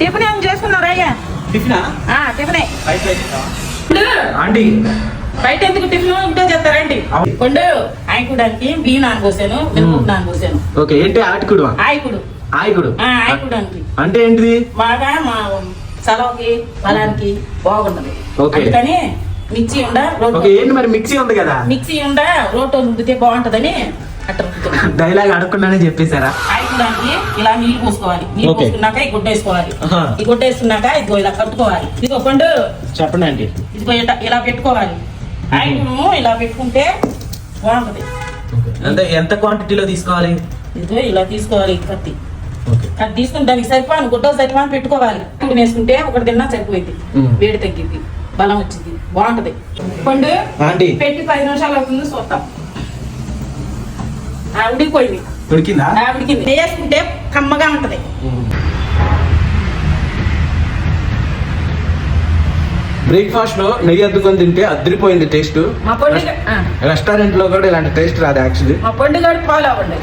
Tiffin ఏం చేసుకున్నారా అయ్యా? టిఫినా? టిఫినే. ఆంటీ బయట ఎందుకు టిఫిన్ ఇంట్లో చేస్తారండి? కొండు ఆయకుడానికి బియ్యం నానబోసాను, మినపప్పు నానబోసాను. ఓకే, ఏంటి ఆటికుడు? ఆయకుడు. ఆయకుడు ఆయకుడానికి అంటే ఏంటిది? బాగా మా సెలవుకి పొలానికి బాగుంటది. ఓకే. అందుకని మిక్సీ ఉండ ఓకే, ఏంటి మరి మిక్సీ ఉంది కదా, మిక్సీ ఉండ రోట్లో రుద్దితే బాగుంటదని అట్లా రుద్దుతున్నాను. డైలాగ్ అడగకుండానే చెప్పేశారా? ఆయకుడానికి ఇలా నీళ్లు పోసుకోవాలి. నీళ్లు ఓకే. పోసుకున్నాక ఈ గుడ్డ వేసుకోవాలి. ఆహా. ఈ గుడ్డ వేసుకున్నాక ఇదిగో ఇలా కట్టుకోవాలి. ఇదిగో కొండు చెప్పండి ఆంటీ. ఇదిగో ఇలా పెట్టుకోవాలి. ఆయకును ఇలా పెట్టుకుంటే బాగుంటది. అంటే ఎంత క్వాంటిటీలో తీసుకోవాలి? ఇదిగో ఇలా తీసుకోవాలి కత్తి. ఓకే. అది తీసుకుని దానికి సరిపోను గుడ్డ సరిపోని పెట్టుకోవాలి. వేసుకుంటే ఒకటి తిన్నా సరిపోయింది. వేడి తగ్గింది, బలం వచ్చింది, బాగుంటది. పండు ఆంటీ పెట్టి 10 నిమిషాలు అవుతుంది, చూస్తాం. ఉడికిపోయింది. ఉడికిందా? ఉడికింది. వేసుకుంటే కమ్మగా ఉంటది. బ్రేక్ఫాస్ట్ లో నెయ్యి అద్దుకొని తింటే అదిరిపోయింది టేస్ట్. మా పండుగ రెస్టారెంట్ లో కూడా ఇలాంటి టేస్ట్ రాదు యాక్చువల్లీ. మా పండుగ ఫాలో అవ్వండి.